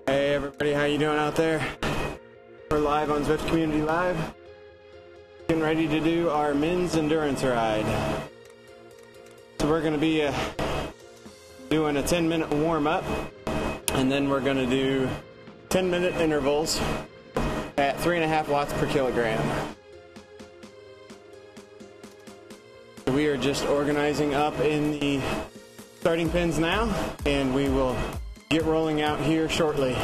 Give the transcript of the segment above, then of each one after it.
Hey everybody, how you doing out there? We're live on Zwift Community Live. Getting ready to do our men's endurance ride. So we're going to be doing a 10-minute warm-up, and then we're going to do 10-minute intervals at 3.5 watts per kilogram. So we are just organizing up in the starting pins now, and we will get rolling out here shortly.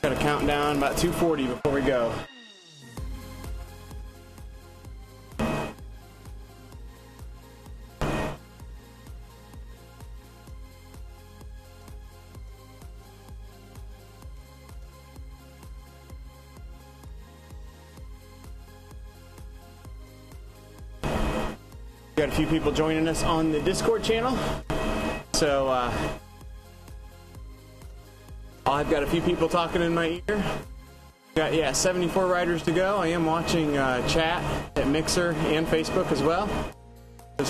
Got to count down about 240 before we go. Got a few people joining us on the Discord channel. So I've got a few people talking in my ear. Got 74 riders to go. I am watching chat at Mixer and Facebook as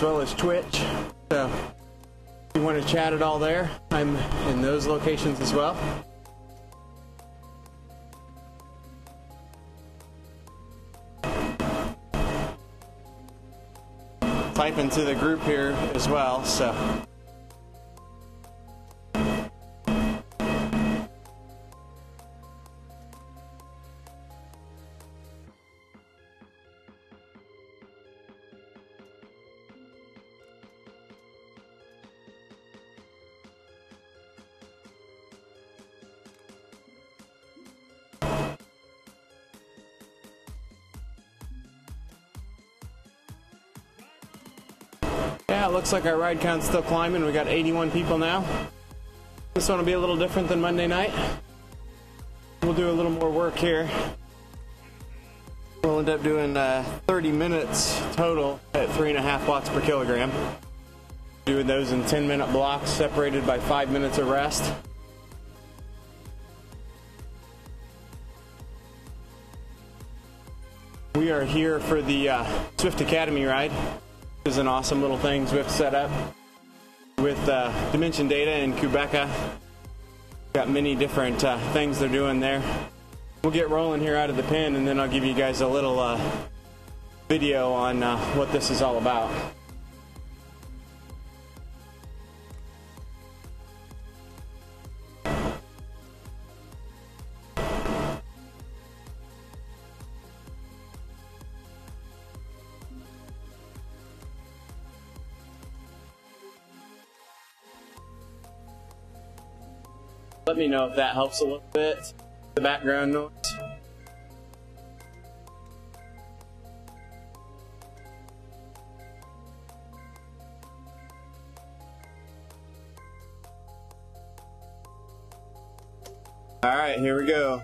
well as Twitch. So if you want to chat it all there, I'm in those locations as well. Type into the group here as well. So. Yeah, it looks like our ride count's still climbing. We got 81 people now. This one will be a little different than Monday night. We'll do a little more work here. We'll end up doing 30 minutes total at 3.5 watts per kilogram. Doing those in 10-minute blocks separated by 5 minutes of rest. We are here for the Zwift Academy ride. This is an awesome little thing Zwift set up with dimension data in Quebec. Got many different things they're doing there. We'll get rolling here out of the pen, and then I'll give you guys a little video on what this is all about. Let me know if that helps a little bit, the background noise. All right, here we go.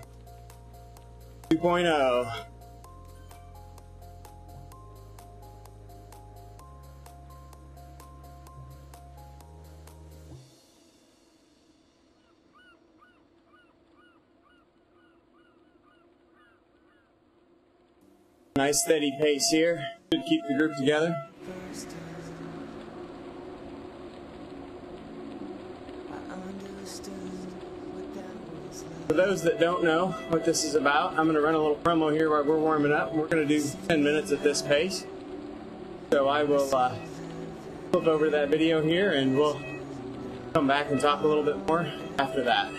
2.0. Nice steady pace here. Should keep the group together. For those that don't know what this is about, I'm going to run a little promo here while we're warming up. We're going to do 10 minutes at this pace. So I will flip over that video here and we'll come back and talk a little bit more after that.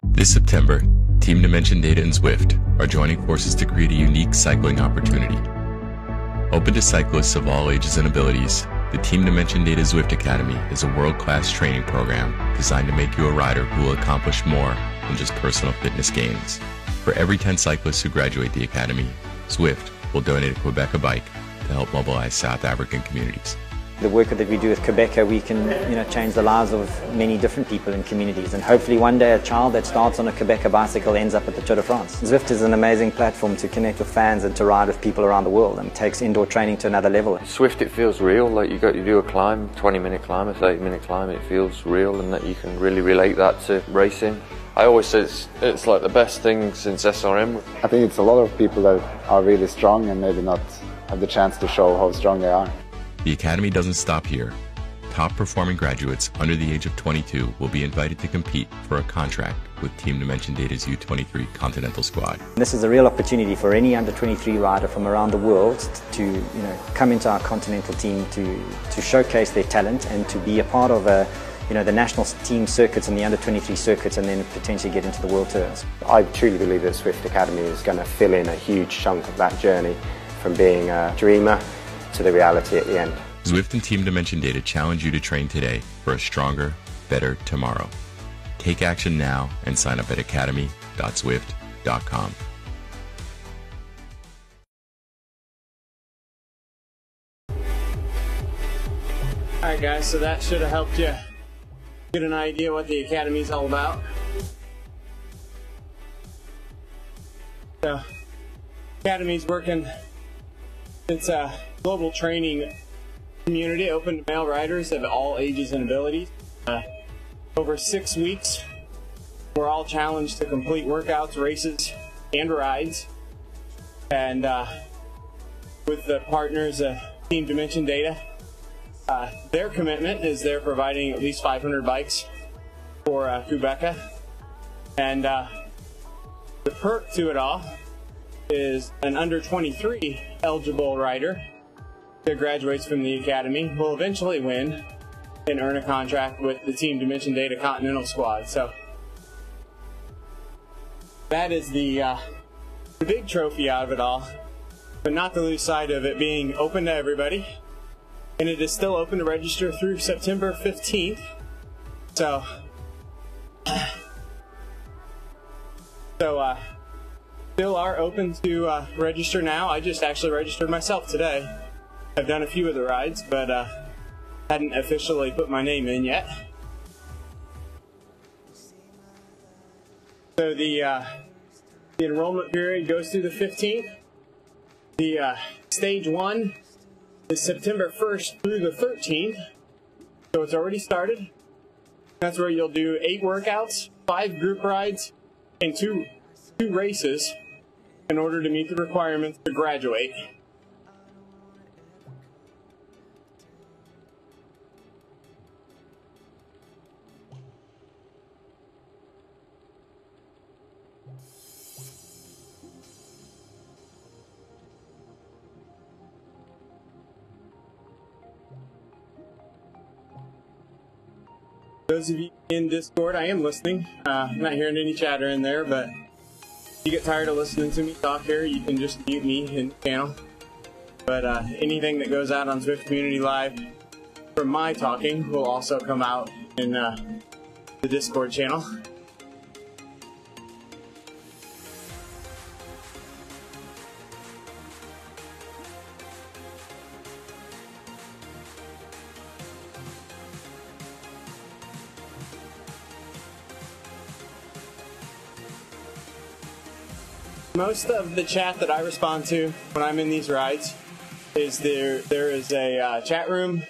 This September, Team Dimension Data and Zwift are joining forces to create a unique cycling opportunity. Open to cyclists of all ages and abilities, the Team Dimension Data Zwift Academy is a world-class training program designed to make you a rider who will accomplish more than just personal fitness gains. For every 10 cyclists who graduate the Academy, Zwift will donate a Quebec bike to help mobilize South African communities. The work that we do with Quebec, we can change the lives of many different people and communities, and hopefully one day a child that starts on a Quebec bicycle ends up at the Tour de France. Zwift is an amazing platform to connect with fans and to ride with people around the world, and takes indoor training to another level. Zwift, it feels real, like you do a climb, 20-minute climb, a 30-minute climb, it feels real, and that you can really relate that to racing. I always say it's like the best thing since SRM. I think it's a lot of people that are really strong and maybe not have the chance to show how strong they are. The Academy doesn't stop here. Top performing graduates under the age of 22 will be invited to compete for a contract with Team Dimension Data's U23 Continental Squad. This is a real opportunity for any under 23 rider from around the world to come into our Continental team to showcase their talent and to be a part of the national team circuits and the under 23 circuits, and then potentially get into the world tours. I truly believe that Zwift Academy is going to fill in a huge chunk of that journey from being a dreamer to the reality at the end. Zwift and Team Dimension Data challenge you to train today for a stronger, better tomorrow. Take action now and sign up at academy.zwift.com. Alright guys, so that should have helped you get an idea what the Academy is all about. So, Academy's working, it's a global training community open to male riders of all ages and abilities. Over 6 weeks, we're all challenged to complete workouts, races, and rides. And with the partners of Team Dimension Data, their commitment is they're providing at least 500 bikes for Quebec. And the perk to it all is an under 23 eligible rider that graduates from the Academy will eventually win and earn a contract with the Team Dimension Data Continental Squad. So that is the big trophy out of it all, but not to lose sight of it being open to everybody. And it is still open to register through September 15th. So still are open to register now. I just actually registered myself today. I've done a few of the rides, but hadn't officially put my name in yet. So the enrollment period goes through the 15th. The stage 1 is September 1st through the 13th, so it's already started. That's where you'll do 8 workouts, 5 group rides, and 2 races in order to meet the requirements to graduate. Those of you in Discord, I am listening. I'm not hearing any chatter in there, but if you get tired of listening to me talk here, you can just mute me in the channel. But anything that goes out on Zwift Community Live from my talking will also come out in the Discord channel. Most of the chat that I respond to when I'm in these rides is there is a chat room,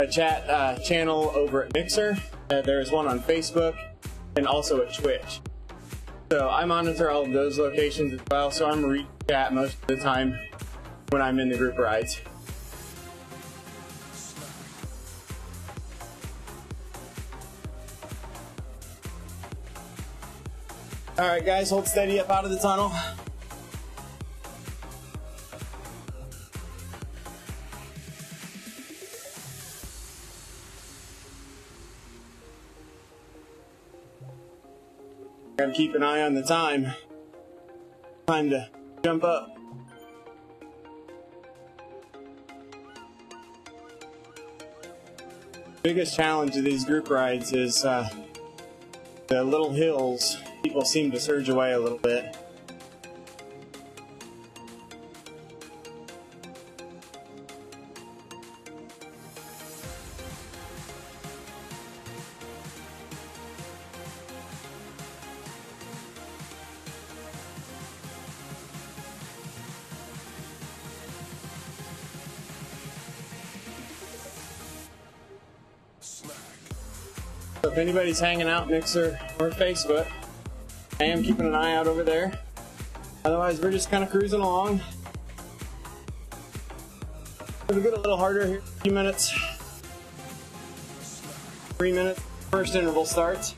a chat channel over at Mixer. There is one on Facebook and also at Twitch. So I monitor all of those locations as well, so I'm reading chat most of the time when I'm in the group rides. All right, guys, hold steady up out of the tunnel. Gotta keep an eye on the time. Time to jump up. Biggest challenge of these group rides is the little hills. People seem to surge away a little bit. So if anybody's hanging out Mixer or Facebook, I am keeping an eye out over there. Otherwise, we're just kind of cruising along. It'll get a little harder here in a few minutes. 3 minutes, first interval starts.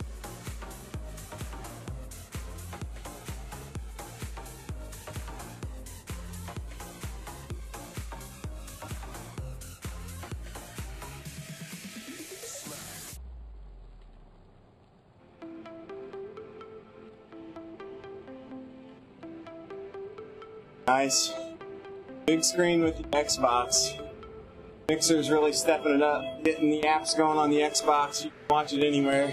Nice. Big screen with the Xbox. Mixer's really stepping it up, getting the apps going on the Xbox. You can watch it anywhere.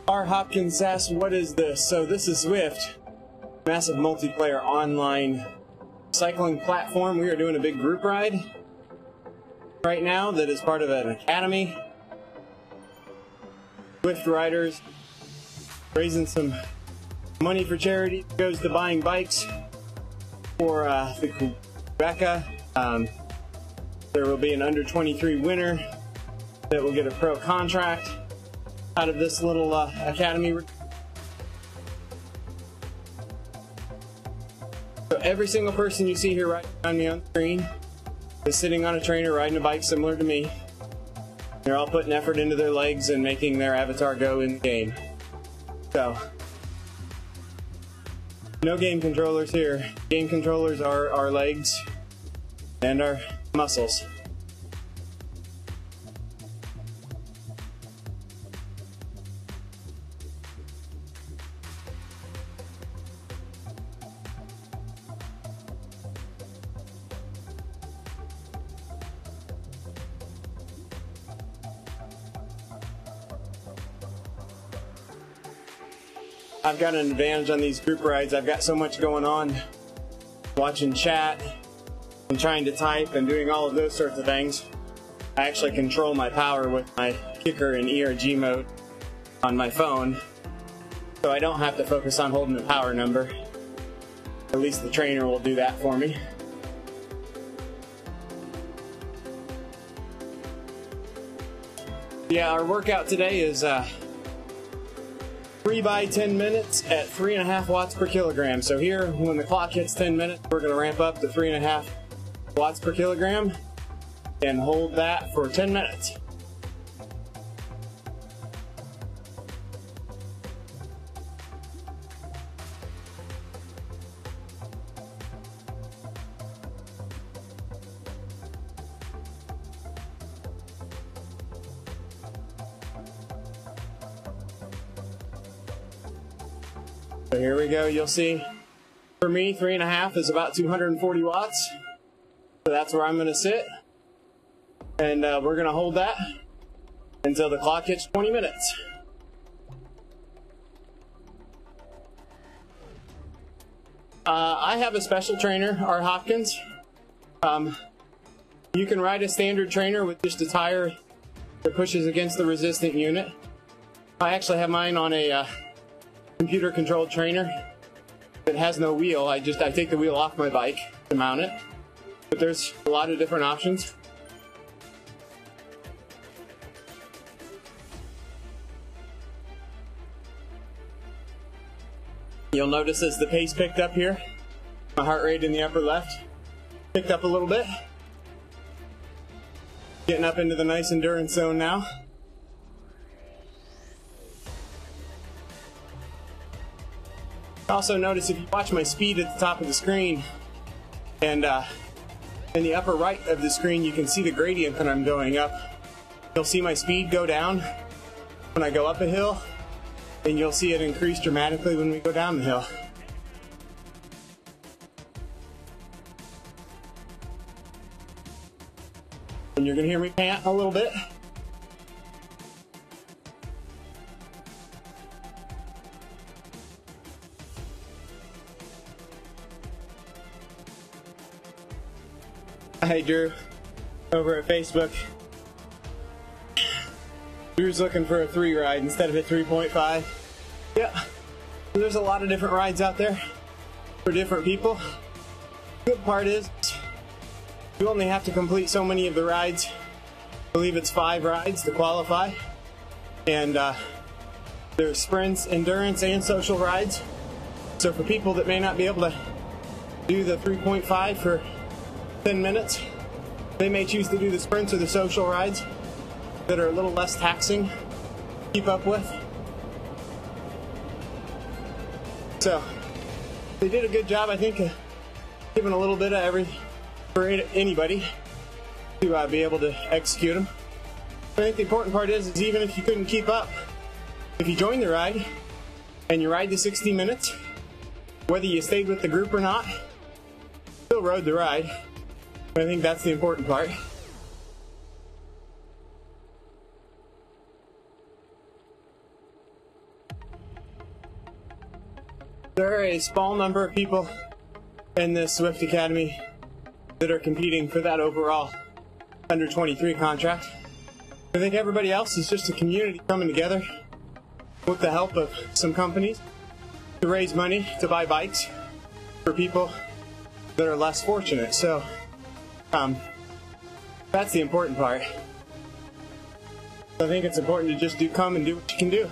R. Hopkins asks, what is this? So this is Zwift, massive multiplayer online cycling platform. We are doing a big group ride right now that is part of an academy. Zwift riders raising some money for charity. It goes to buying bikes for the Quebec. There will be an under 23 winner that will get a pro contract out of this little academy. So every single person you see here right behind me on the screen is sitting on a trainer riding a bike similar to me. They're all putting effort into their legs and making their avatar go in the game. So, no game controllers here. Game controllers are our legs and our muscles. I've got an advantage on these group rides. I've got so much going on, watching chat and trying to type and doing all of those sorts of things. I actually control my power with my kicker in ERG mode on my phone, so I don't have to focus on holding the power number. At least the trainer will do that for me. Yeah, our workout today is 3 by 10 minutes at 3.5 watts per kilogram. So here, when the clock hits 10 minutes, we're going to ramp up to 3.5 watts per kilogram and hold that for 10 minutes. So here we go. You'll see, for me, 3.5 is about 240 watts. So that's where I'm going to sit. And we're going to hold that until the clock hits 20 minutes. I have a special trainer, Art Hopkins. You can ride a standard trainer with just a tire that pushes against the resistant unit. I actually have mine on a computer-controlled trainer that has no wheel. I take the wheel off my bike to mount it. But there's a lot of different options. You'll notice as the pace picked up here, my heart rate in the upper left picked up a little bit. Getting up into the nice endurance zone now. Also notice if you watch my speed at the top of the screen, and in the upper right of the screen you can see the gradient that I'm going up. You'll see my speed go down when I go up a hill, and you'll see it increase dramatically when we go down the hill. And you're going to hear me pant a little bit. Hey Drew, over at Facebook. Drew's looking for a 3 ride instead of a 3.5. Yeah, there's a lot of different rides out there for different people. Good part is you only have to complete so many of the rides. I believe it's 5 rides to qualify. And there's sprints, endurance, and social rides. So for people that may not be able to do the 3.5 for 10 minutes, they may choose to do the sprints or the social rides that are a little less taxing to keep up with. So they did a good job, I think, giving a little bit of everything for anybody to be able to execute them. I think the important part is even if you couldn't keep up, if you joined the ride and you ride the 60 minutes, whether you stayed with the group or not, still rode the ride. I think that's the important part. There are a small number of people in this Zwift Academy that are competing for that overall under 23 contract. I think everybody else is just a community coming together with the help of some companies to raise money to buy bikes for people that are less fortunate. So that's the important part. I think it's important to just come and do what you can do.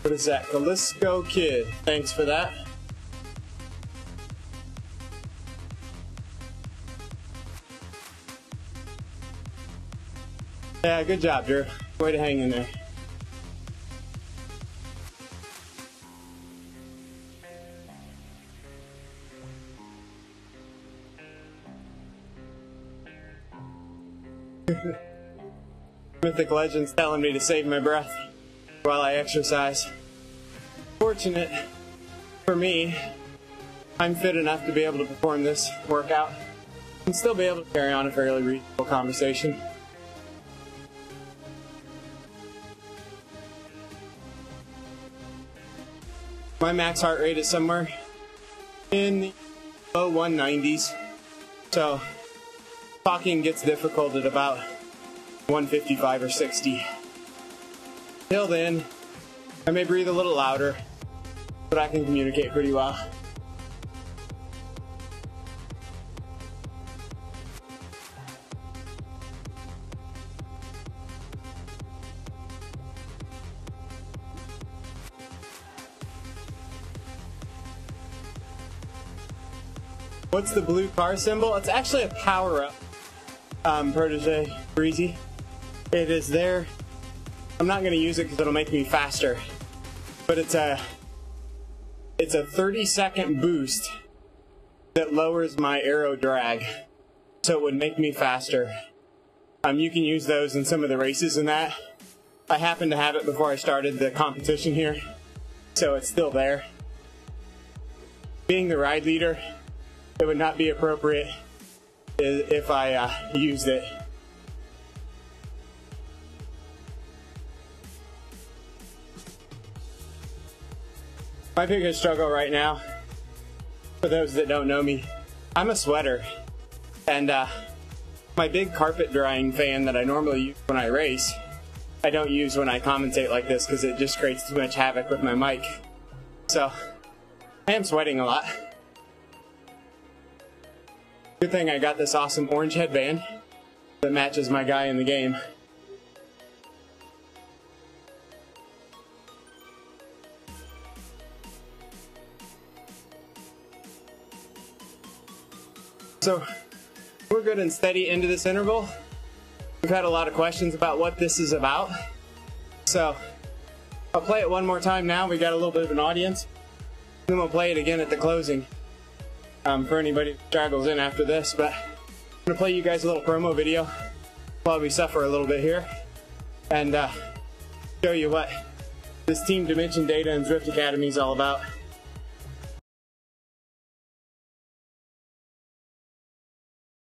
What is that? Callisto Kid. Thanks for that. Yeah, good job, Drew. Way to hang in there. Mythic Legends telling me to save my breath while I exercise. Fortunate for me, I'm fit enough to be able to perform this workout and still be able to carry on a fairly reasonable conversation. My max heart rate is somewhere in the low 190s, so talking gets difficult at about 155 or 60. Till then, I may breathe a little louder, but I can communicate pretty well. What's the blue car symbol? It's actually a power-up, Protege Breezy. It is there. I'm not going to use it because it'll make me faster, but it's a 30-second boost that lowers my aero drag, so it would make me faster. You can use those in some of the races and that. I happened to have it before I started the competition here, so it's still there. Being the ride leader, it would not be appropriate if I used it. My biggest struggle right now, for those that don't know me, I'm a sweater, and my big carpet drying fan that I normally use when I race, I don't use when I commentate like this because it just creates too much havoc with my mic. So, I am sweating a lot. Good thing I got this awesome orange headband that matches my guy in the game. So, we're good and steady into this interval. We've had a lot of questions about what this is about. So, I'll play it one more time now. We got a little bit of an audience. Then we'll play it again at the closing. For anybody that straggles in after this, but I'm gonna play you guys a little promo video while we suffer a little bit here and show you what this Team Dimension Data and Zwift Academy is all about.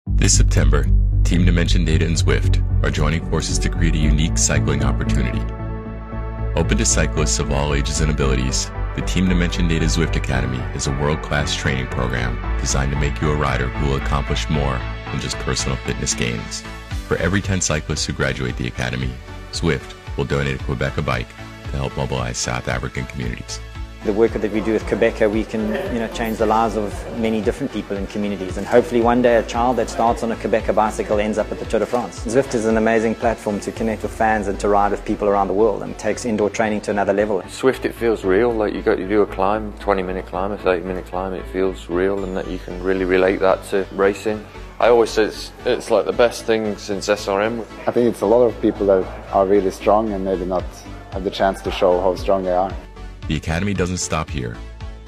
This September, Team Dimension Data and Zwift are joining forces to create a unique cycling opportunity. Open to cyclists of all ages and abilities, the Team Dimension Data Zwift Academy is a world-class training program designed to make you a rider who will accomplish more than just personal fitness gains. For every 10 cyclists who graduate the academy, Zwift will donate a Quebec bike to help mobilize South African communities. The work that we do with Quebec, we can change the lives of many different people in communities, and hopefully one day a child that starts on a Quebec bicycle ends up at the Tour de France. Zwift is an amazing platform to connect with fans and to ride with people around the world, and takes indoor training to another level. Zwift, it feels real, like you do a climb, 20-minute climb, a 30-minute climb, it feels real, and that you can really relate that to racing. I always say it's like the best thing since SRM. I think it's a lot of people that are really strong and maybe not have the chance to show how strong they are. The Academy doesn't stop here.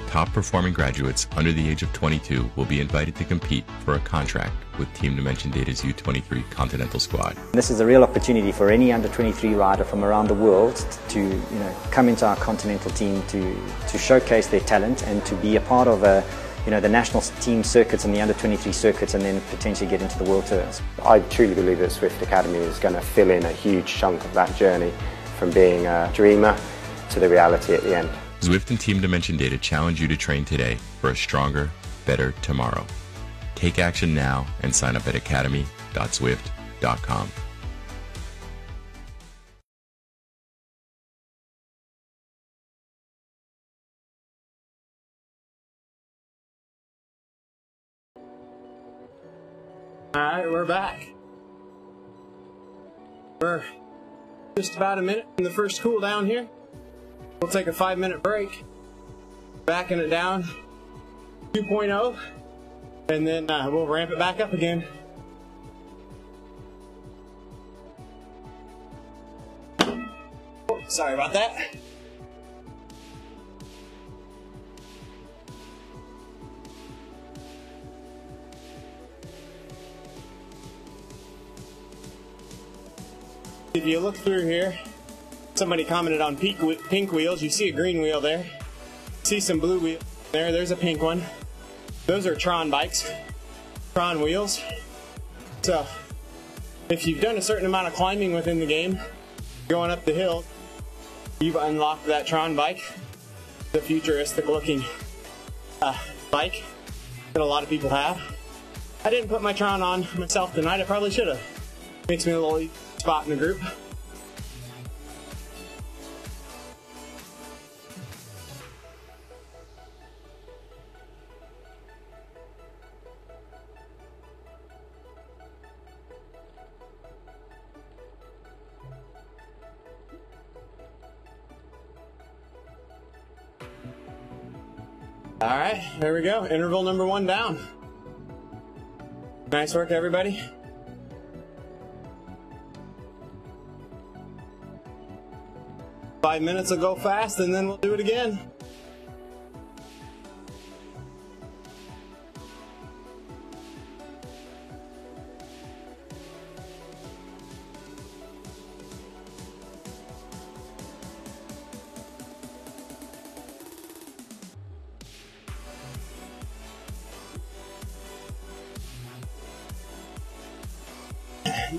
Top performing graduates under the age of 22 will be invited to compete for a contract with Team Dimension Data's U23 Continental Squad. This is a real opportunity for any under 23 rider from around the world to come into our Continental team to showcase their talent and to be a part of the national team circuits and the under 23 circuits, and then potentially get into the world tours. I truly believe that Zwift Academy is going to fill in a huge chunk of that journey from being a dreamer to the reality at the end. Zwift and Team Dimension Data challenge you to train today for a stronger, better tomorrow. Take action now and sign up at academy.zwift.com. Alright, we're back. We're just about a minute from the first cool down here. We'll take a 5-minute break, backing it down 2.0, and then we'll ramp it back up again. Oh, sorry about that. If you look through here, somebody commented on pink wheels. You see a green wheel there. See some blue wheels there. There's a pink one. Those are Tron bikes. Tron wheels. So, if you've done a certain amount of climbing within the game, going up the hill, you've unlocked that Tron bike. The futuristic looking bike that a lot of people have. I didn't put my Tron on myself tonight. I probably should have. Makes me a little spot in the group. All right, there we go. Interval number 1 down. Nice work, everybody. Five minutes will go fast, and then we'll do it again.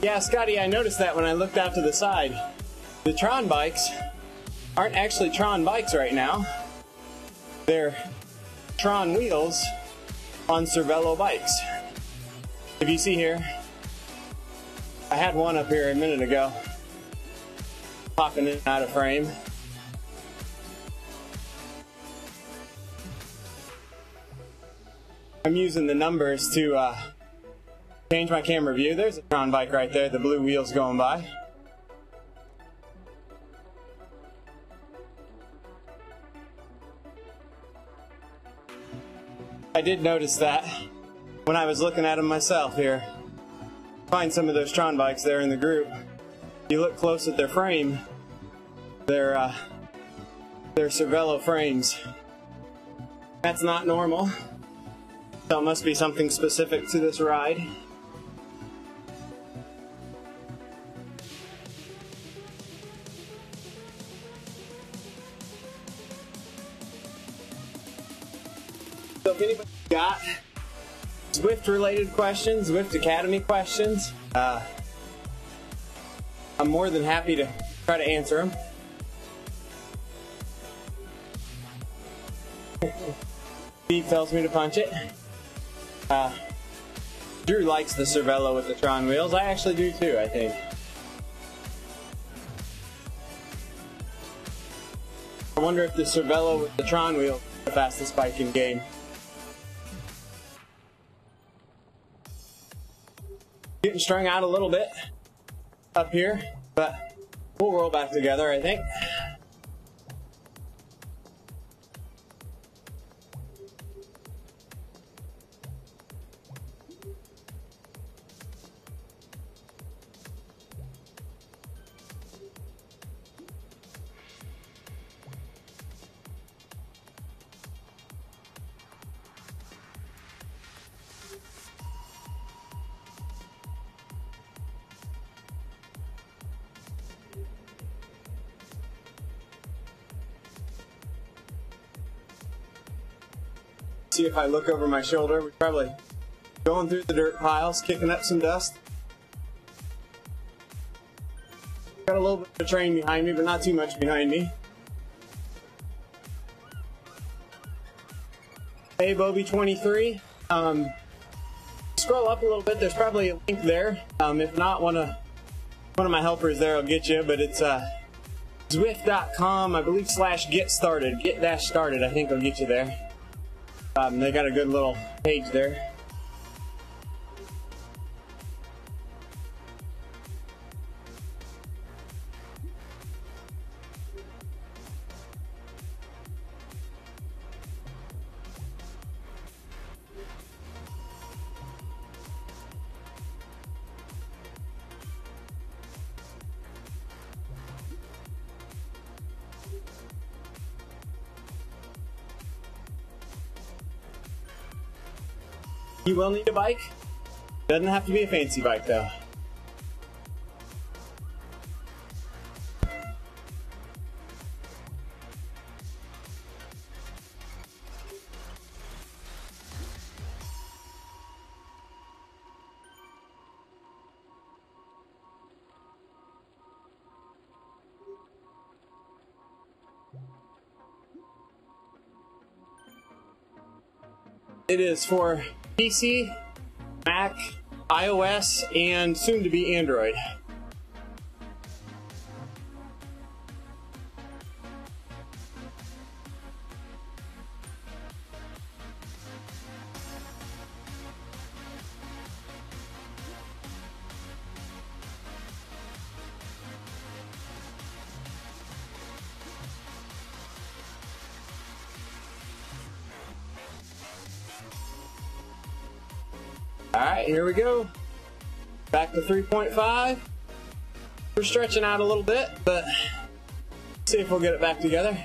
Yeah, Scotty, I noticed that when I looked out to the side. The Tron bikes aren't actually Tron bikes right now. They're Tron wheels on Cervelo bikes. If you see here, I had one up here a minute ago, popping in and out of frame. I'm using the numbers to change my camera view. There's a Tron bike right there, the blue wheels going by. I did notice that when I was looking at them myself here. Find some of those Tron bikes there in the group. You look close at their frame, they're Cervelo frames. That's not normal. So it must be something specific to this ride. So if anybody's got Zwift related questions, Zwift Academy questions, I'm more than happy to try to answer them. Steve tells me to punch it. Drew likes the Cervelo with the Tron wheels. I actually do too, I think. I wonder if the Cervelo with the Tron wheel is the fastest bike in game. Getting strung out a little bit up here, but we'll roll back together, I think. See if I look over my shoulder, we're probably going through the dirt piles, kicking up some dust. Got a little bit of train behind me, but not too much behind me. Hey, Bobby23. Scroll up a little bit, there's probably a link there. If not, one of my helpers there will get you, but it's Zwift.com, I believe, /get started. Get-started, I think will get you there. They got a good little page there. You will need a bike. Doesn't have to be a fancy bike though. It is for PC, Mac, iOS, and soon to be Android. Alright, here we go. Back to 3.5. We're stretching out a little bit, but see if we'll get it back together.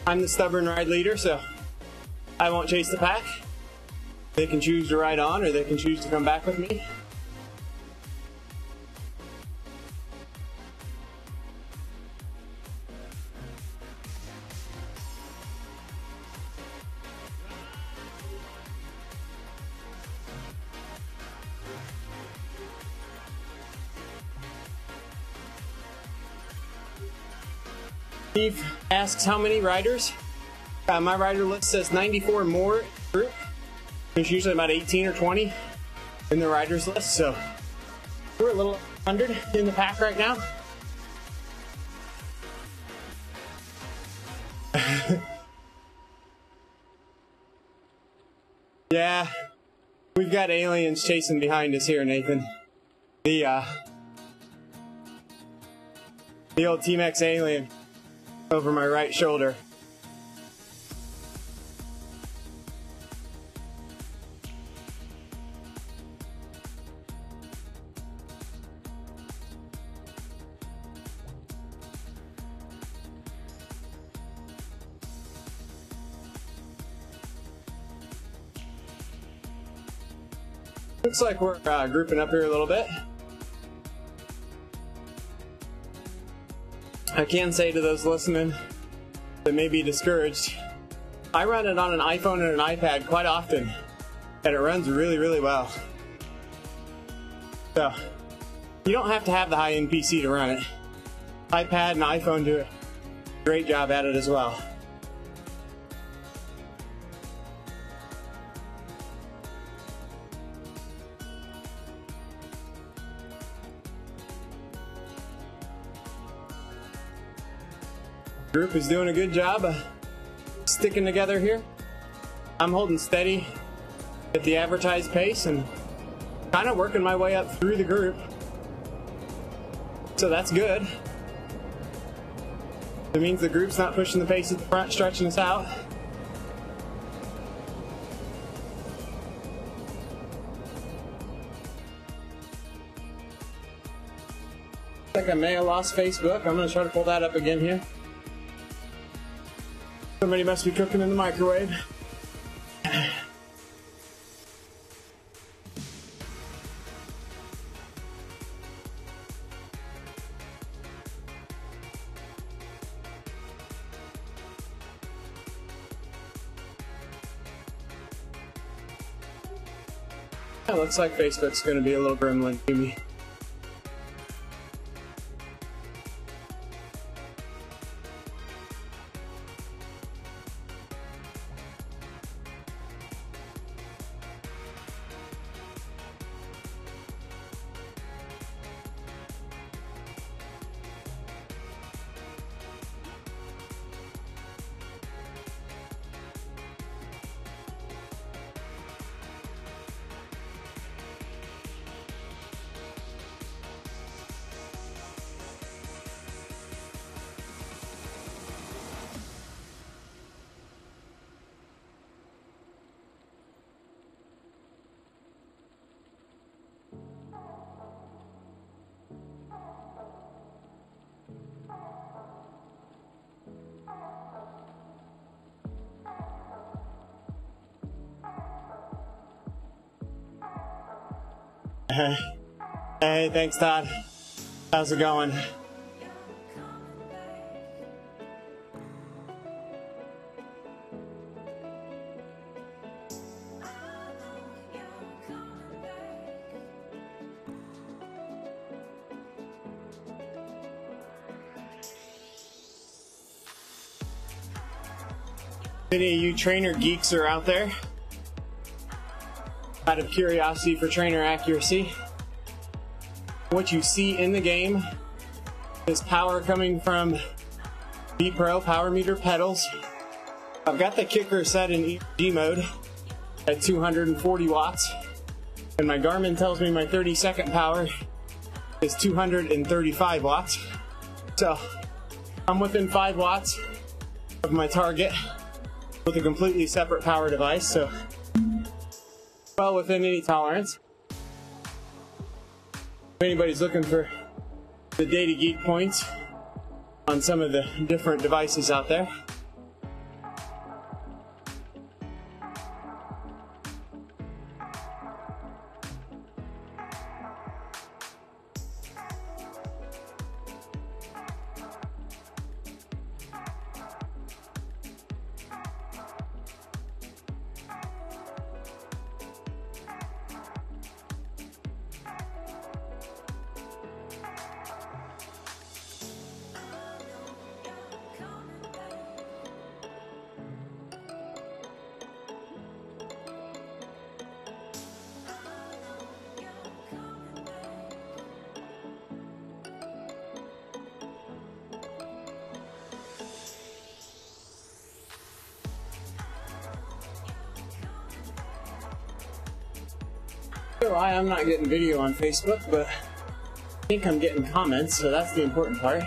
I'm the stubborn ride leader, so I won't chase the pack. They can choose to ride on, or they can choose to come back with me. Steve asks how many riders. My rider list says 94 more group. There's usually about 18 or 20 in the riders list, so we're a little 100 in the pack right now. Yeah, we've got aliens chasing behind us here, Nathan. The old Team X alien over my right shoulder. Looks like we're grouping up here a little bit. I can say to those listening that may be discouraged, I run it on an iPhone and an iPad quite often, and it runs really, really well. So, you don't have to have the high-end PC to run it. iPad and iPhone do a great job at it as well. Group is doing a good job of sticking together here. I'm holding steady at the advertised pace and kind of working my way up through the group. So that's good. It means the group's not pushing the pace at the front, stretching us out. I think I may have lost Facebook. I'm going to try to pull that up again here. Somebody must be cooking in the microwave. It looks like Facebook's going to be a little gremlin to me. Hey, thanks, Todd. How's it going? Any of you trainer geeks are out there? Out of curiosity for trainer accuracy, what you see in the game is power coming from B Pro power meter pedals. I've got the kicker set in EG mode at 240 watts, and my Garmin tells me my 30-second power is 235 watts. So I'm within 5 watts of my target with a completely separate power device, so well within any tolerance. If anybody's looking for the data geek points on some of the different devices out there. why I'm not getting video on Facebook, but I think I'm getting comments, so that's the important part.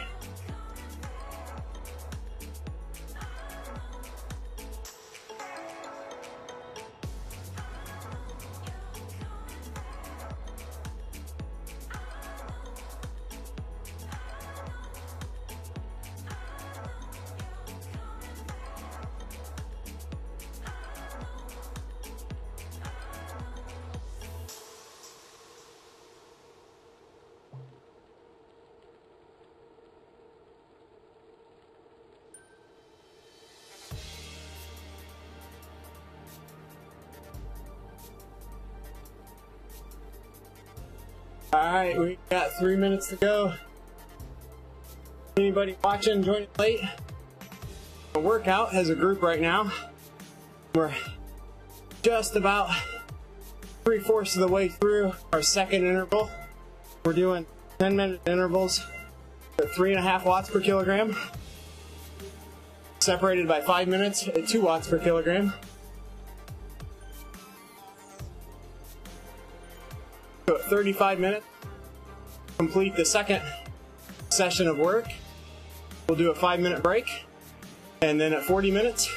Alright, we got 3 minutes to go. Anybody watching, joining late? A workout as a group right now. We're just about 3/4 of the way through our second interval. We're doing 10-minute intervals at 3.5 watts per kilogram, separated by 5 minutes at 2 watts per kilogram. So at 35 minutes, complete the second session of work. We'll do a 5-minute break, and then at 40 minutes,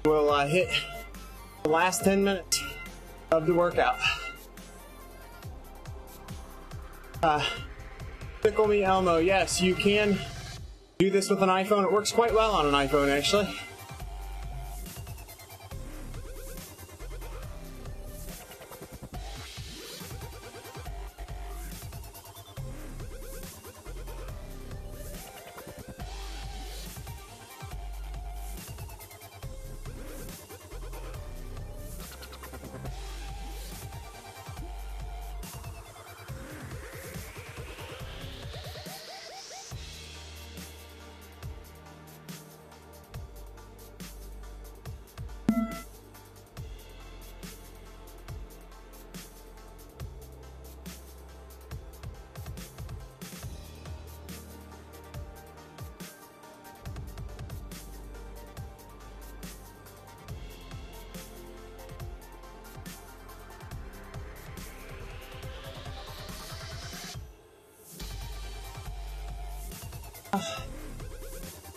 we'll hit the last 10 minutes of the workout. Tickle Me Elmo, yes, you can do this with an iPhone. It works quite well on an iPhone, actually.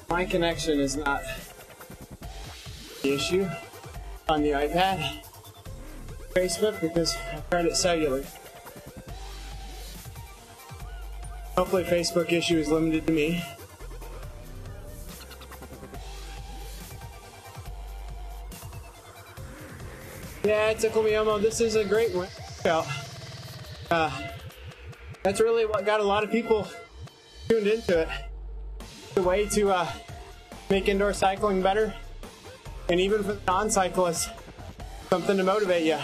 My connection is not the issue on the iPad, Facebook, because I tried it cellular. Hopefully Facebook issue is limited to me. Yeah, Tickle Me Elmo, this is a great workout. That's really what got a lot of people tuned into it. The way to make indoor cycling better, and even for the non-cyclists, something to motivate you.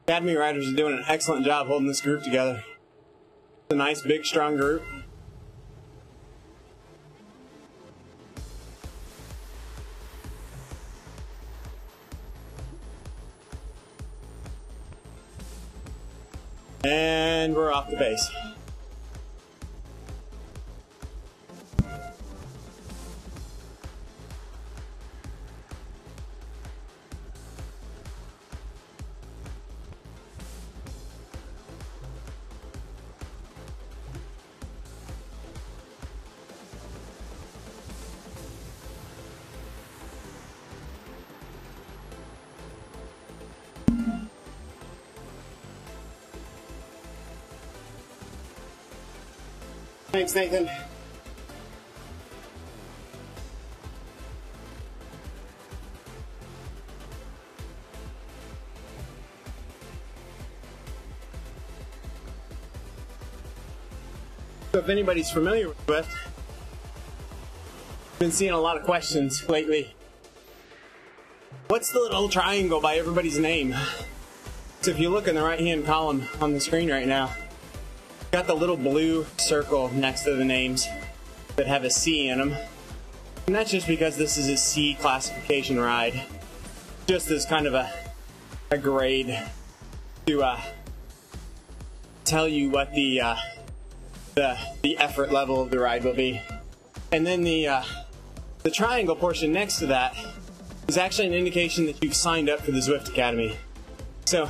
Academy riders are doing an excellent job holding this group together. It's a nice, big, strong group. And we're off the base. Thanks, Nathan. So if anybody's familiar with Zwift, I've been seeing a lot of questions lately. What's the little triangle by everybody's name? So if you look in the right-hand column on the screen right now, got the little blue circle next to the names that have a C in them. And that's just because this is a C classification ride. Just as kind of a grade to tell you what the effort level of the ride will be. And then the triangle portion next to that is actually an indication that you've signed up for the Zwift Academy. So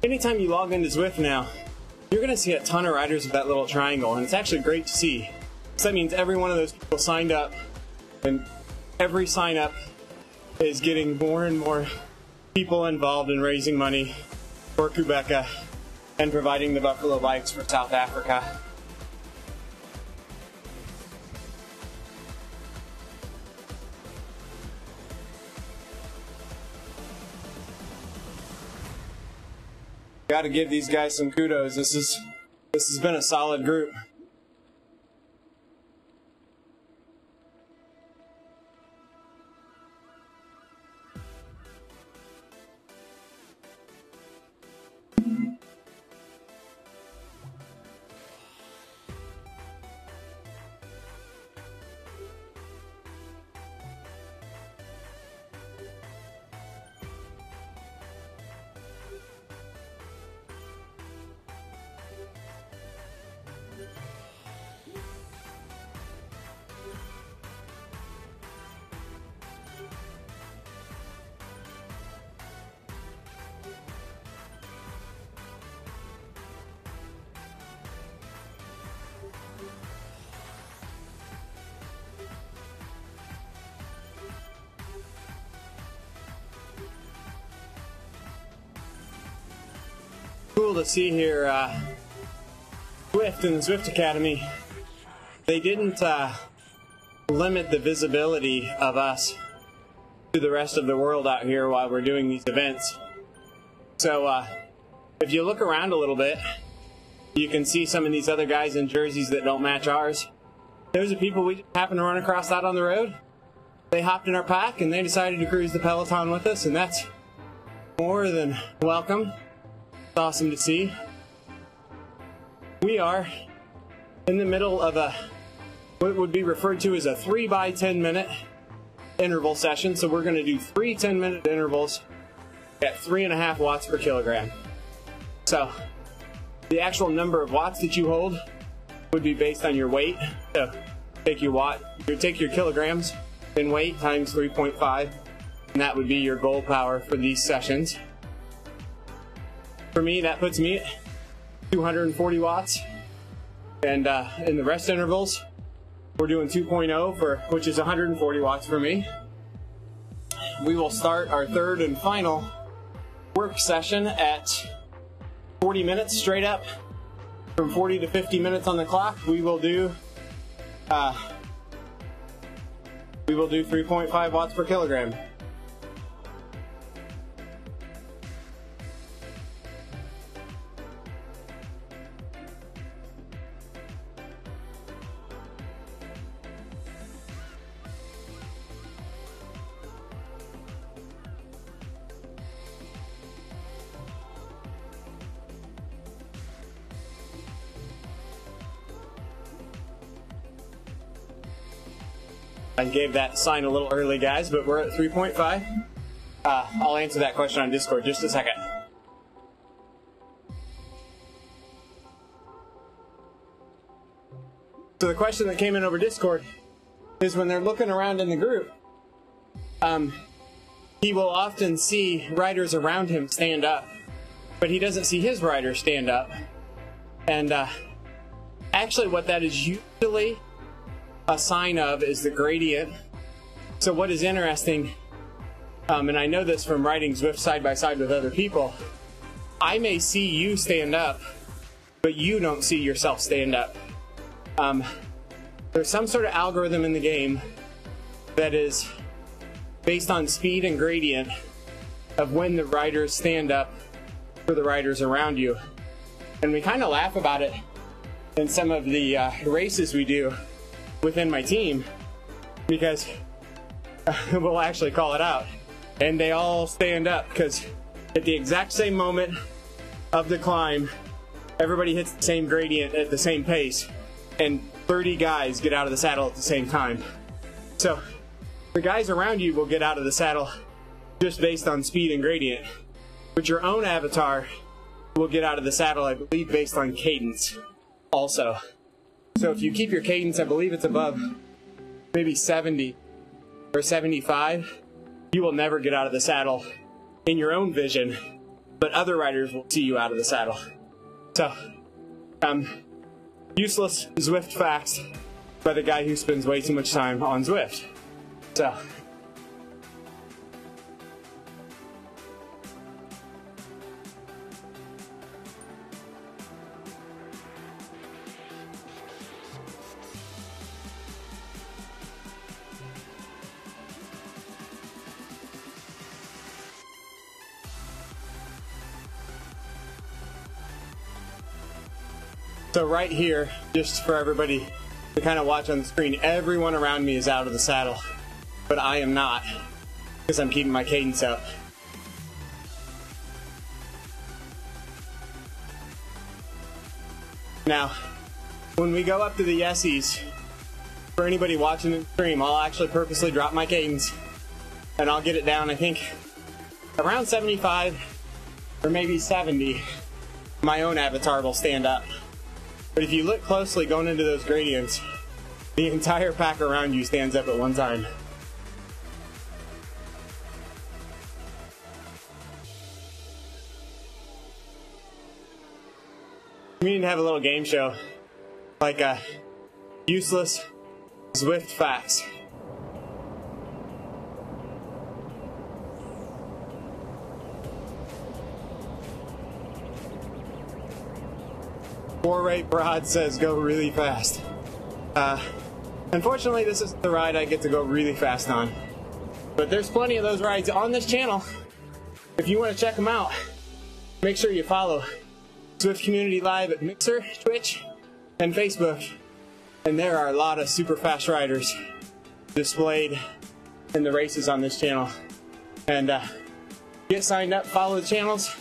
anytime you log into Zwift now, you're going to see a ton of riders with that little triangle, and it's actually great to see. So that means every one of those people signed up, and every sign up is getting more and more people involved in raising money for Quebec and providing the Buffalo Bikes for South Africa. Got to give these guys some kudos. This has been a solid group. Cool to see here, Zwift and the Zwift Academy, they didn't limit the visibility of us to the rest of the world out here while we're doing these events. So if you look around a little bit, you can see some of these other guys in jerseys that don't match ours. Those are people we just happened to run across out on the road. They hopped in our pack and they decided to cruise the peloton with us, and that's more than welcome. Awesome to see. We are in the middle of what would be referred to as a 3x10 minute interval session. So we're going to do 3 10-minute intervals at 3.5 watts per kilogram. So the actual number of watts that you hold would be based on your weight. So take your kilograms in weight times 3.5, and that would be your goal power for these sessions. For me, that puts me at 240 watts, and in the rest intervals, we're doing 2.0 which is 140 watts for me. We will start our third and final work session at 40 minutes straight up. From 40 to 50 minutes on the clock, we will do 3.5 watts per kilogram. I gave that sign a little early, guys, but we're at 3.5. I'll answer that question on Discord just a second. So the question that came in over Discord is, when they're looking around in the group, he will often see riders around him stand up, but he doesn't see his rider stand up. And actually what that is usually a sign of is the gradient. So what is interesting, and I know this from riding Zwift side by side with other people, I may see you stand up, but you don't see yourself stand up. There's some sort of algorithm in the game that is based on speed and gradient of when the riders stand up for the riders around you. And we kind of laugh about it in some of the races we do within my team, because we'll actually call it out and they all stand up, because at the exact same moment of the climb, everybody hits the same gradient at the same pace, and 30 guys get out of the saddle at the same time. So The guys around you will get out of the saddle just based on speed and gradient, but your own avatar will get out of the saddle, I believe, based on cadence also. So if you keep your cadence, I believe it's above maybe 70 or 75, you will never get out of the saddle in your own vision, but other riders will see you out of the saddle. So, useless Zwift facts by the guy who spends way too much time on Zwift. So, right here, just for everybody to kind of watch on the screen, everyone around me is out of the saddle, but I am not, because I'm keeping my cadence up. Now, when we go up to the yesies, for anybody watching the stream, I'll actually purposely drop my cadence, and I'll get it down, I think, around 75, or maybe 70, my own avatar will stand up. But if you look closely going into those gradients, the entire pack around you stands up at one time. We need to have a little game show, like useless Zwift facts. Four-rate Broad says go really fast. Unfortunately, this is the ride I get to go really fast on. But there's plenty of those rides on this channel. If you want to check them out, make sure you follow Zwift Community Live at Mixer, Twitch, and Facebook. And there are a lot of super fast riders displayed in the races on this channel. And get signed up, follow the channels,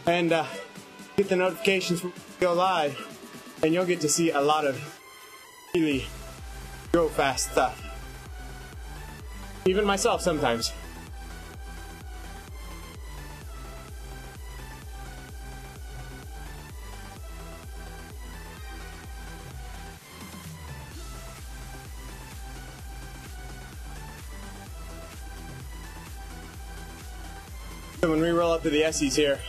and get the notifications when we go live, and you'll get to see a lot of really go fast stuff. Even myself sometimes. So when we roll up to the Essies here,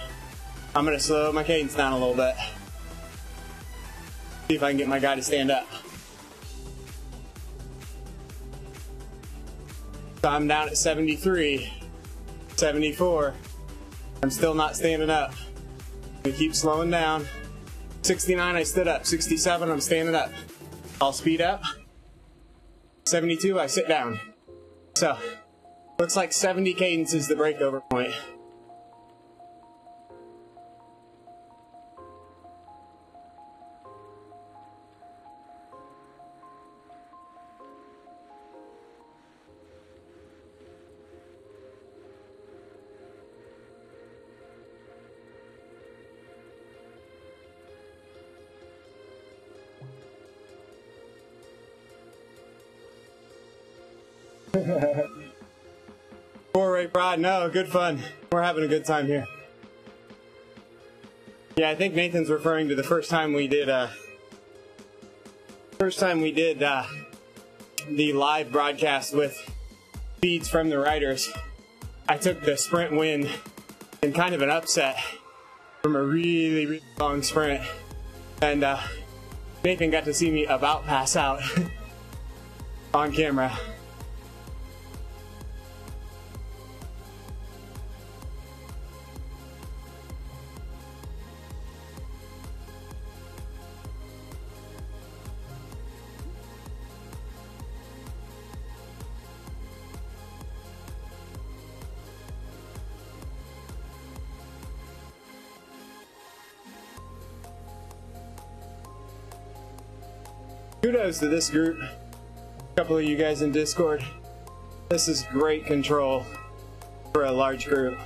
I'm going to slow my cadence down a little bit. See if I can get my guy to stand up. So I'm down at 73, 74. I'm still not standing up. We keep slowing down. 69, I stood up. 67, I'm standing up. I'll speed up. 72, I sit down. So, looks like 70 cadence is the breakover point. Four-rate Broad, no, good fun. We're having a good time here. Yeah, I think Nathan's referring to the first time we did the live broadcast with feeds from the riders. I took the sprint win in kind of an upset from a really, really long sprint, and Nathan got to see me about pass out on camera. Kudos to this group, a couple of you guys in Discord. This is great control for a large group.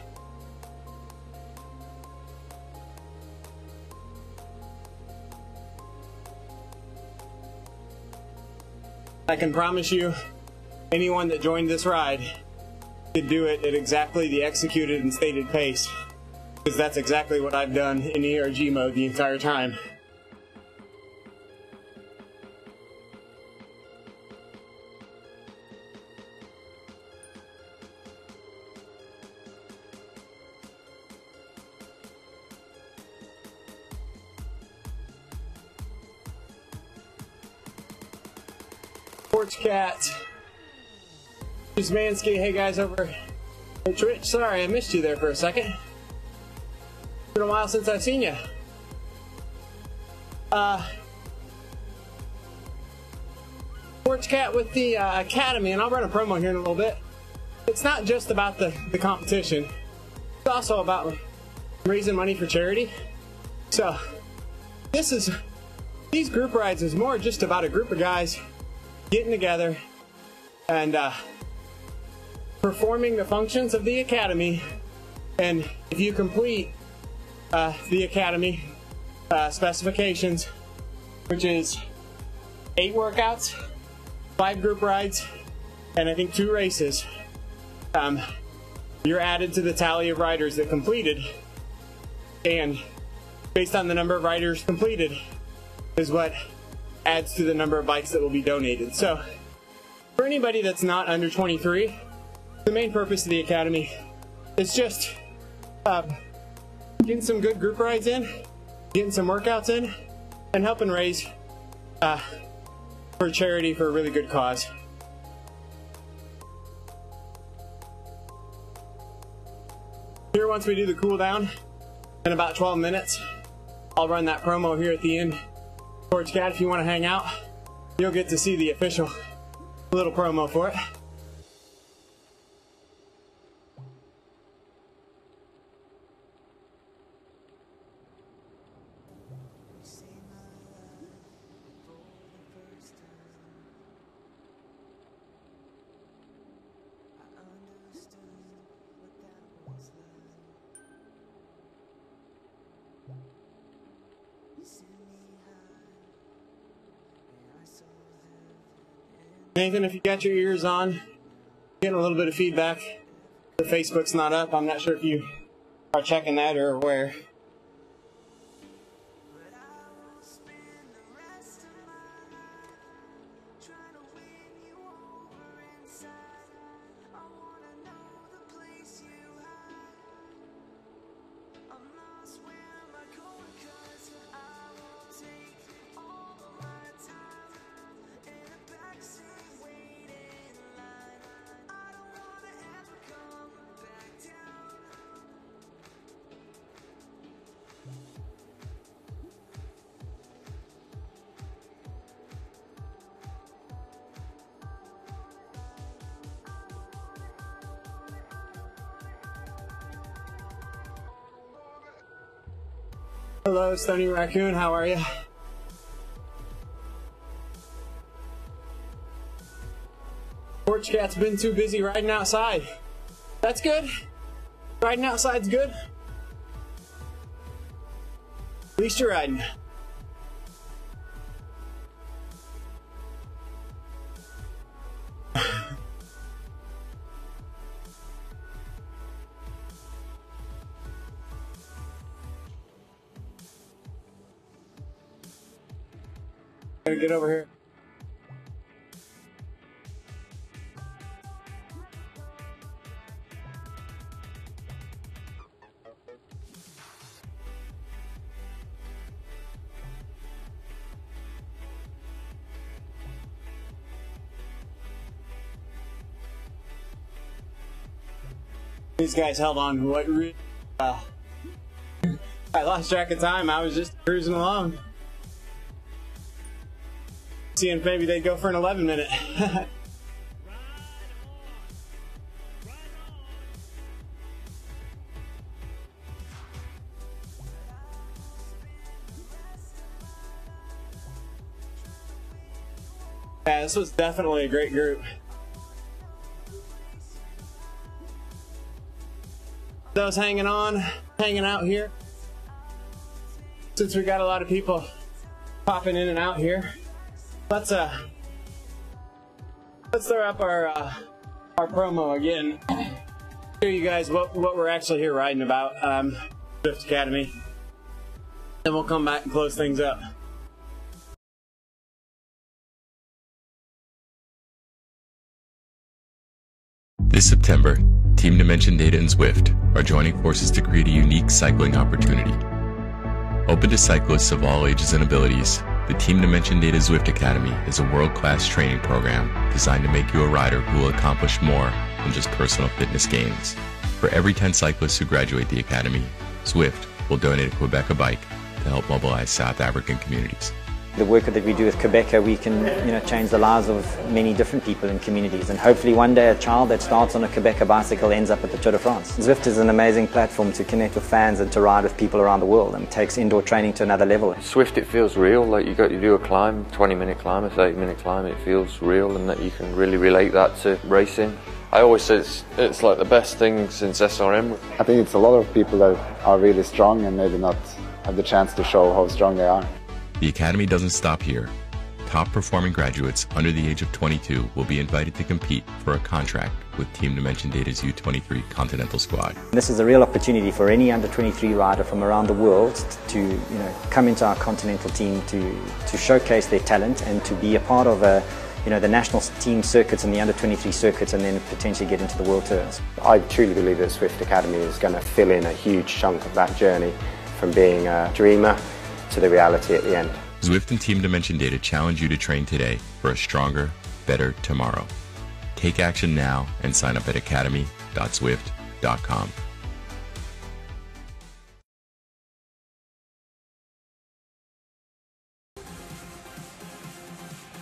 I can promise you anyone that joined this ride could do it at exactly the executed and stated pace, because that's exactly what I've done in ERG mode the entire time. Porch Cat, just Mansky. Hey guys over at Twitch, sorry I missed you there for a second. It's been a while since I've seen you. Porch Cat with the Academy, and I'll run a promo here in a little bit. It's not just about the competition, it's also about raising money for charity. So these group rides is more just about a group of guys getting together and performing the functions of the Academy. And if you complete the Academy specifications, which is 8 workouts, 5 group rides, and I think 2 races, you're added to the tally of riders that completed, and based on the number of riders completed is what adds to the number of bikes that will be donated. So for anybody that's not under 23, the main purpose of the Academy is just getting some good group rides in, getting some workouts in, and helping raise for charity for a really good cause. Here, once we do the cool down in about 12 minutes, I'll run that promo here at the end. Porch Cat, if you want to hang out, you'll get to see the official little promo for it. Nathan, if you got your ears on, getting a little bit of feedback. The Facebook's not up. I'm not sure if you are checking that or where. Hello, Stony Raccoon, how are you? Porch Cat's been too busy riding outside. That's good. Riding outside's good. At least you're riding. Get over here. These guys held on. What? I lost track of time. I was just cruising along, seeing if maybe they'd go for an 11-minute. Yeah, this was definitely a great group. Those hanging out here. Since we got a lot of people popping in and out here, let's Let's throw up our promo again. Show you guys what we're actually here riding about. Zwift Academy. Then we'll come back and close things up. This September, Team Dimension Data and Zwift are joining forces to create a unique cycling opportunity. Open to cyclists of all ages and abilities, the Team Dimension Data Zwift Academy is a world-class training program designed to make you a rider who will accomplish more than just personal fitness gains. For every 10 cyclists who graduate the academy, Zwift will donate a Quebec bike to help mobilize South African communities. The work that we do with Quebec, we can change the lives of many different people in communities, and hopefully one day a child that starts on a Quebec bicycle ends up at the Tour de France. Zwift is an amazing platform to connect with fans and to ride with people around the world, and takes indoor training to another level. Zwift, it feels real, like you do a climb, 20-minute climb, a 30-minute climb, it feels real, and that you can really relate that to racing. I always say it's like the best thing since SRM. I think it's a lot of people that are really strong and maybe not have the chance to show how strong they are. The Academy doesn't stop here. Top performing graduates under the age of 22 will be invited to compete for a contract with Team Dimension Data's U23 Continental Squad. This is a real opportunity for any under 23 rider from around the world to come into our continental team to showcase their talent and to be a part of the national team circuits and the under 23 circuits, and then potentially get into the world tours. I truly believe that Zwift Academy is going to fill in a huge chunk of that journey from being a dreamer to the reality at the end. Zwift and Team Dimension Data challenge you to train today for a stronger, better tomorrow. Take action now and sign up at academy.zwift.com.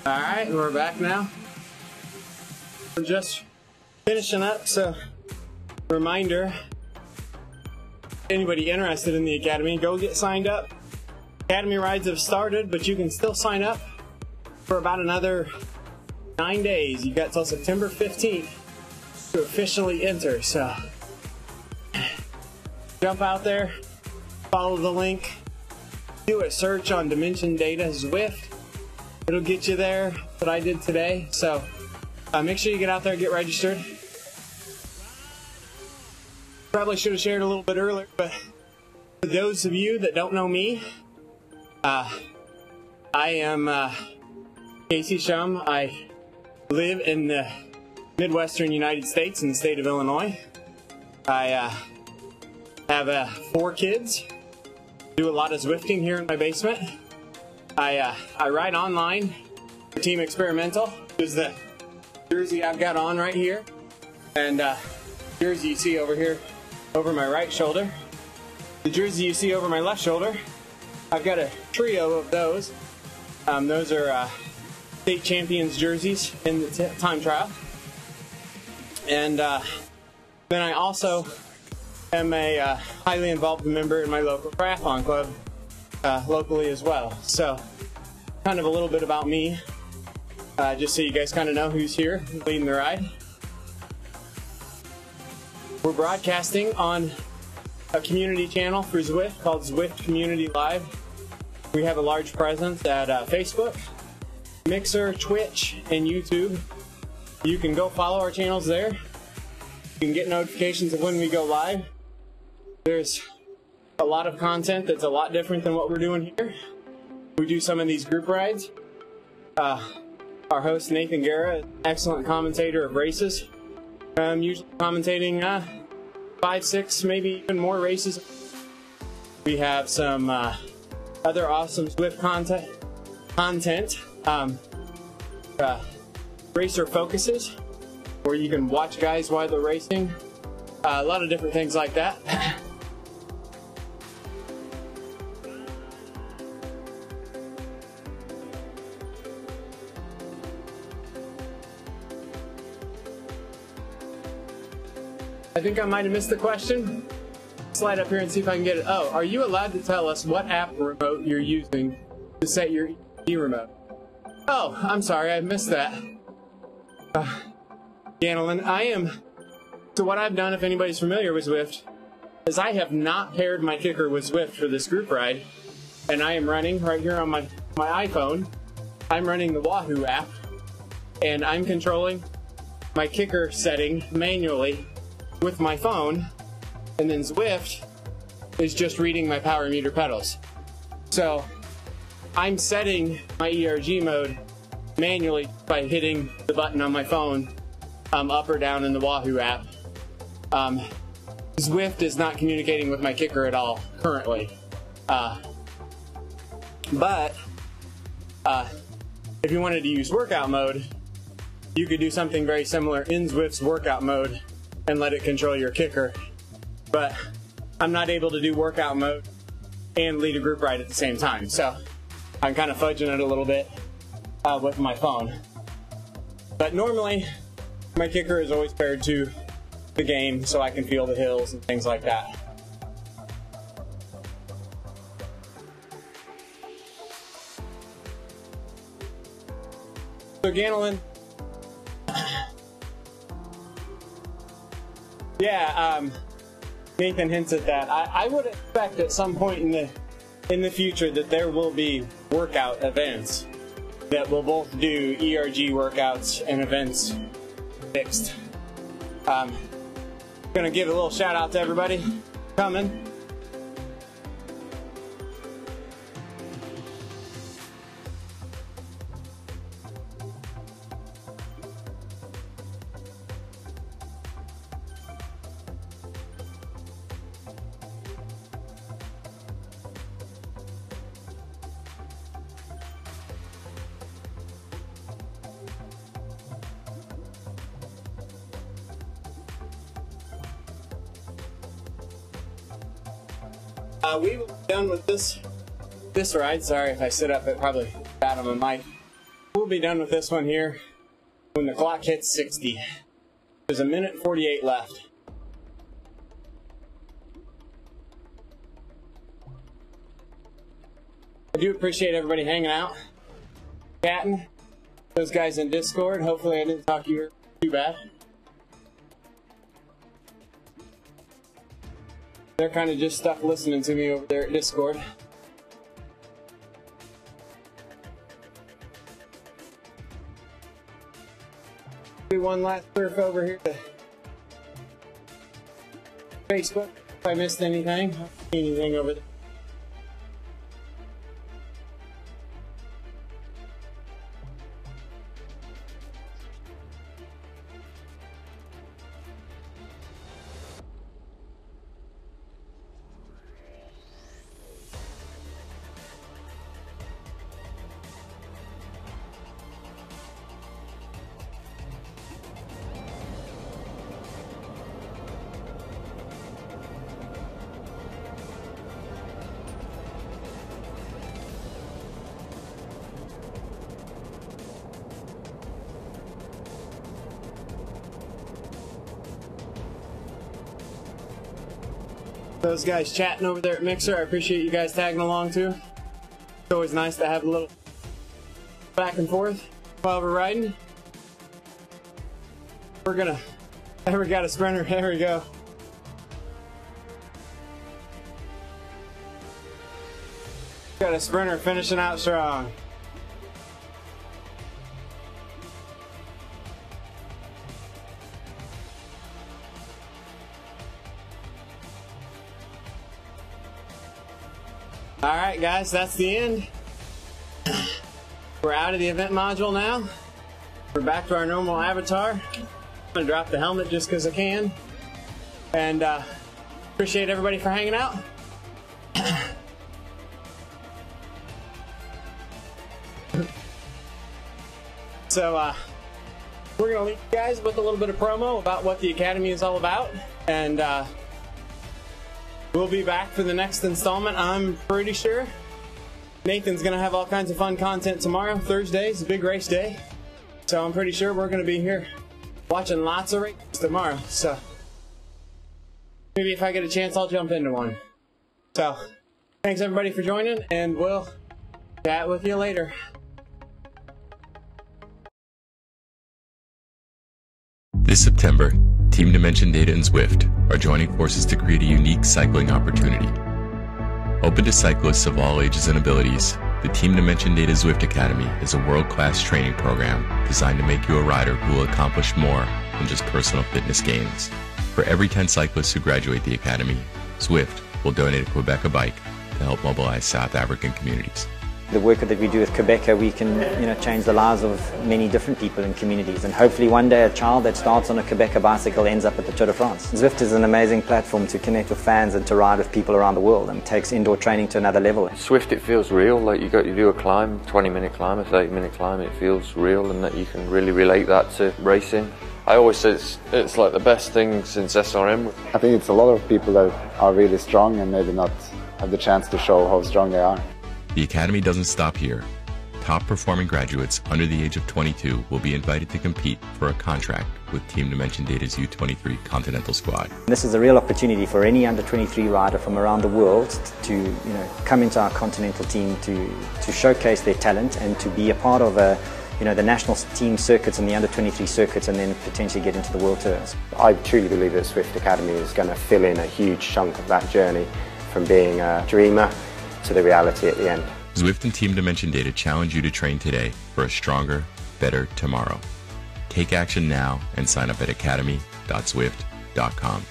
Alright, we're back now. We're just finishing up, so reminder, anybody interested in the Academy, go get signed up. Academy rides have started, but you can still sign up for about another 9 days. You've got till September 15th to officially enter, so jump out there, follow the link, do a search on Dimension Data Zwift. It'll get you there. That's what I did today, so make sure you get out there and get registered. Probably should have shared a little bit earlier, but for those of you that don't know me, I am Casey Shum. I live in the Midwestern United States in the state of Illinois. I have 4 kids, do a lot of Zwifting here in my basement. I ride online for Team Experimental. This is the jersey I've got on right here, and jersey you see over here over my right shoulder. The jersey you see over my left shoulder, I've got a trio of those. Those are state champions jerseys in the time trial. And then I also am a highly involved member in my local triathlon club locally as well. So kind of a little bit about me, just so you guys kind of know who's here leading the ride. We're broadcasting on a community channel for Zwift called Zwift Community Live. We have a large presence at Facebook, Mixer, Twitch, and YouTube. You can go follow our channels there. You can get notifications of when we go live. There's a lot of content that's a lot different than what we're doing here. We do some of these group rides. Our host, Nathan Guerra, excellent commentator of races. Usually commentating 5, 6, maybe even more races. We have some other awesome Zwift content. Racer focuses, where you can watch guys while they're racing. A lot of different things like that. I think I might have missed the question. Slide up here and see if I can get it. Oh, are you allowed to tell us what app remote you're using to set your E remote? Oh, I'm sorry, I missed that. Ganelin, so what I've done, if anybody's familiar with Zwift, is I have not paired my kicker with Zwift for this group ride, and I am running right here on my iPhone. I'm running the Wahoo app, and I'm controlling my kicker setting manually with my phone, and then Zwift is just reading my power meter pedals. So I'm setting my ERG mode manually by hitting the button on my phone, up or down in the Wahoo app. Zwift is not communicating with my kicker at all currently. But if you wanted to use workout mode, you could do something very similar in Zwift's workout mode and let it control your kicker. But I'm not able to do workout mode and lead a group ride at the same time, so I'm kind of fudging it a little bit with my phone. But normally, my kicker is always paired to the game so I can feel the hills and things like that. So Ganelin, yeah, Nathan hints at that. I would expect at some point in the future that there will be workout events that will both do ERG workouts and events mixed. Gonna give a little shout out to everybody coming. We will be done with this ride. Sorry if I sit up, it probably bad on my mic. We'll be done with this one here when the clock hits 60. There's 1:48 left. I do appreciate everybody hanging out, chatting. Those guys in Discord, hopefully I didn't talk to you too bad. They're kind of just stuck listening to me over there at Discord. Do one last surf over here to Facebook if I missed anything. I don't see anything over there. Those guys chatting over there at Mixer, I appreciate you guys tagging along too. It's always nice to have a little back and forth while we're riding. There we got a sprinter, there we go. Got a sprinter finishing out strong. Alright guys, that's the end. We're out of the event module now. We're back to our normal avatar. I'm gonna drop the helmet just because I can. And appreciate everybody for hanging out. So we're gonna leave you guys with a little bit of promo about what the Academy is all about. And we'll be back for the next installment, I'm pretty sure. Nathan's going to have all kinds of fun content tomorrow. Thursday is a big race day. So I'm pretty sure we're going to be here watching lots of races tomorrow. So maybe if I get a chance, I'll jump into one. So thanks everybody for joining, and we'll chat with you later. This September, Team Dimension Data and Zwift are joining forces to create a unique cycling opportunity. Open to cyclists of all ages and abilities, The Team Dimension Data Zwift Academy is a world-class training program designed to make you a rider who will accomplish more than just personal fitness gains. For every 10 cyclists who graduate the academy, Zwift will donate a Quebec bike to help mobilize South African communities. The work that we do with Quebec, we can change the lives of many different people and communities, and hopefully one day a child that starts on a Quebec bicycle ends up at the Tour de France. Zwift is an amazing platform to connect with fans and to ride with people around the world, and takes indoor training to another level. Zwift, it feels real, like you do a climb, 20-minute climb, a 30-minute climb, it feels real, and that you can really relate that to racing. I always say it's like the best thing since SRM. I think it's a lot of people that are really strong and maybe not have the chance to show how strong they are. The Academy doesn't stop here. Top performing graduates under the age of 22 will be invited to compete for a contract with Team Dimension Data's U23 Continental Squad. This is a real opportunity for any under 23 rider from around the world to come into our Continental team to showcase their talent and to be a part of the national team circuits and the under 23 circuits, and then potentially get into the world tours. I truly believe that Zwift Academy is going to fill in a huge chunk of that journey from being a dreamer to the reality at the end. Zwift and Team Dimension Data challenge you to train today for a stronger, better tomorrow. Take action now and sign up at academy.zwift.com.